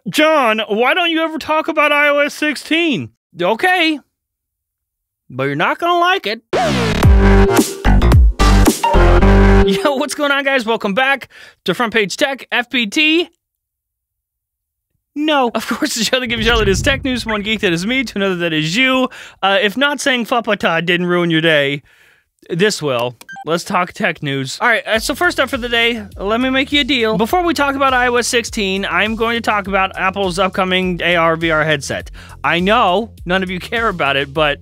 John, why don't you ever talk about iOS 16? Okay, but you're not gonna like it. Yo, what's going on, guys? Welcome back to Front Page Tech, FPT. No, of course, the show that gives you all of this tech news from one geek that is me to another that is you. If not saying Fapata didn't ruin your day, this will. Let's talk tech news. All right, so first up for the day, let me make you a deal. Before we talk about iOS 16, I'm going to talk about Apple's upcoming AR/VR headset. I know none of you care about it, but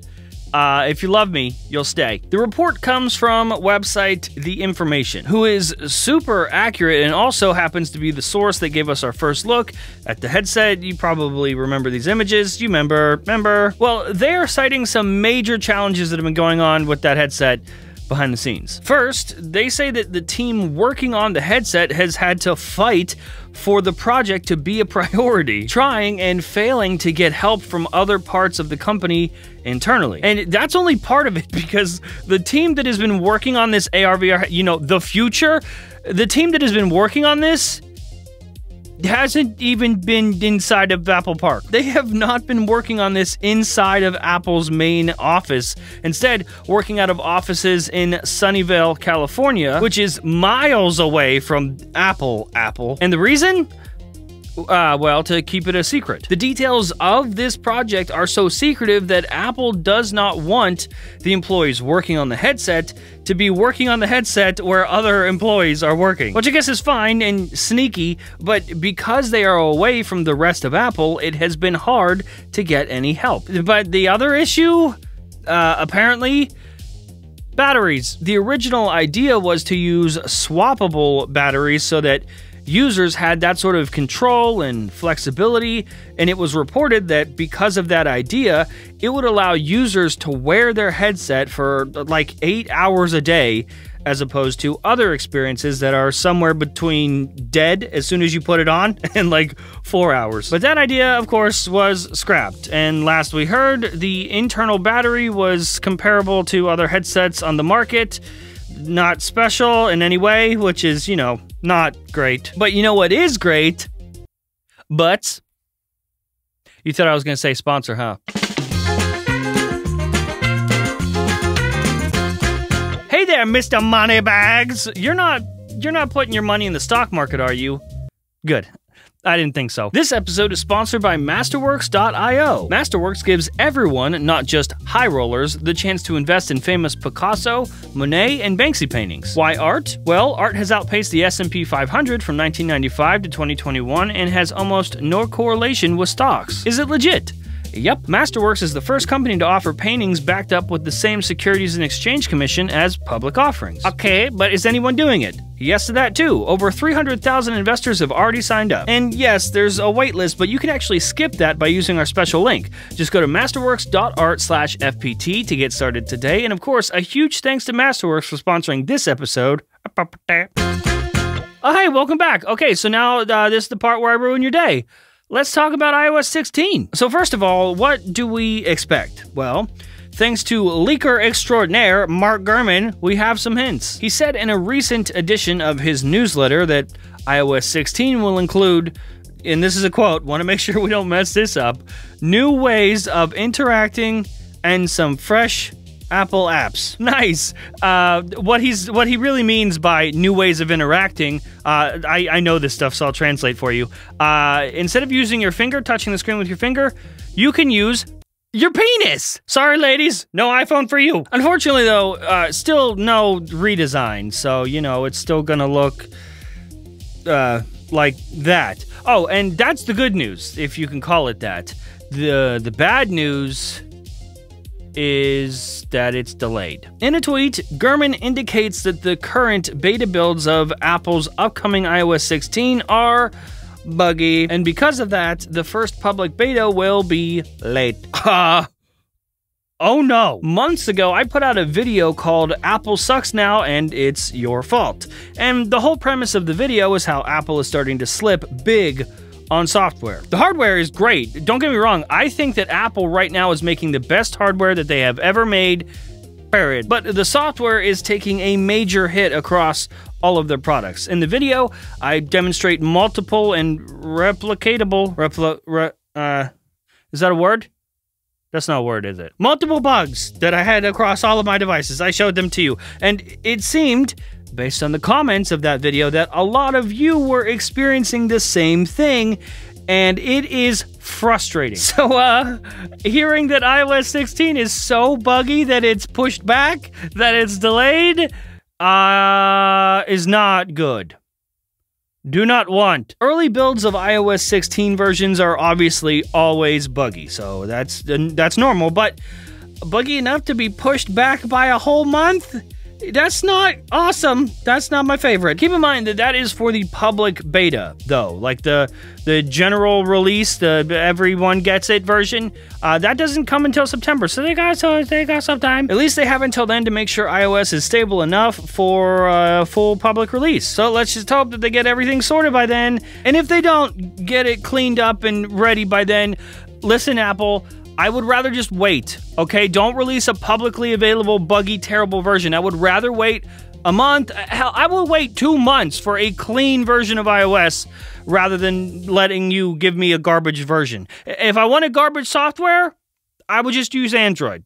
if you love me, you'll stay. The report comes from website The Information, who is super accurate and also happens to be the source that gave us our first look at the headset. You probably remember these images. You remember? Well, they're citing some major challenges that have been going on with that headset behind the scenes. First, they say that the team working on the headset has had to fight for the project to be a priority, trying and failing to get help from other parts of the company internally. And that's only part of it, because the team that has been working on this AR/VR, you know, the future, the team that has been working on this hasn't even been inside of Apple Park. They have not been working on this inside of Apple's main office. Instead, working out of offices in Sunnyvale, California, which is miles away from Apple. And the reason? Well, to keep it a secret. The details of this project are so secretive that Apple does not want the employees working on the headset to be working on the headset where other employees are working. Which I guess is fine and sneaky, but because they are away from the rest of Apple, it has been hard to get any help. But the other issue, apparently, batteries. The original idea was to use swappable batteries so that users had that sort of control and flexibility, and it was reported that because of that idea, it would allow users to wear their headset for like 8 hours a day, as opposed to other experiences that are somewhere between dead as soon as you put it on and like 4 hours. But that idea, of course, was scrapped, and last we heard, the internal battery was comparable to other headsets on the market. Not special in any way, which is, you know, not great. But you know what is great? But you thought I was gonna say sponsor, huh? Hey there, Mr. Moneybags! You're not putting your money in the stock market, are you? Good. I didn't think so. This episode is sponsored by Masterworks.io. Masterworks gives everyone, not just high rollers, the chance to invest in famous Picasso, Monet, and Banksy paintings. Why art? Well, art has outpaced the S&P 500 from 1995 to 2021 and has almost no correlation with stocks. Is it legit? Yep, Masterworks is the first company to offer paintings backed up with the same Securities and Exchange Commission as public offerings. Okay, but is anyone doing it? Yes to that too. Over 300,000 investors have already signed up. And yes, there's a wait list, but you can actually skip that by using our special link. Just go to masterworks.art/FPT to get started today. And of course, a huge thanks to Masterworks for sponsoring this episode. Oh, hey, welcome back. Okay, so now this is the part where I ruin your day. Let's talk about iOS 16. So first of all, what do we expect? Well, thanks to leaker extraordinaire Mark Gurman, we have some hints. He said in a recent edition of his newsletter that iOS 16 will include, and this is a quote, want to make sure we don't mess this up, new ways of interacting and some fresh Apple apps. Nice. What he really means by new ways of interacting, I know this stuff, so I'll translate for you. Instead of using your finger, touching the screen with your finger, you can use your penis. Sorry, ladies, no iPhone for you. Unfortunately, though, still no redesign, so, you know, it's still gonna look like that. Oh, and that's the good news, if you can call it that. The bad news is that it's delayed. In a tweet, Gurman indicates that the current beta builds of Apple's upcoming iOS 16 are buggy, and because of that, the first public beta will be late. Oh no! Months ago, I put out a video called Apple Sucks Now and It's Your Fault. And the whole premise of the video is how Apple is starting to slip big on software. The hardware is great. Don't get me wrong. I think that Apple right now is making the best hardware that they have ever made period. But the software is taking a major hit across all of their products. In the video, I demonstrate multiple and replicatable, is that a word? That's not a word, is it? Multiple bugs that I had across all of my devices. I showed them to you. And it seemed, based on the comments of that video, that a lot of you were experiencing the same thing, and it is frustrating. So, hearing that iOS 16 is so buggy that it's pushed back, that it's delayed, is not good. Do not want. Early builds of iOS 16 versions are obviously always buggy, so that's normal, but buggy enough to be pushed back by a whole month? That's not awesome. That's not my favorite. Keep in mind that that is for the public beta, though. Like the general release, the everyone gets it version, that doesn't come until September. So they got some time. At least they have until then to make sure iOS is stable enough for full public release. So let's just hope that they get everything sorted by then. And if they don't get it cleaned up and ready by then, listen, Apple, I would rather just wait, okay? Don't release a publicly available, buggy, terrible version. I would rather wait a month. Hell, I will wait 2 months for a clean version of iOS rather than letting you give me a garbage version. If I wanted garbage software, I would just use Android.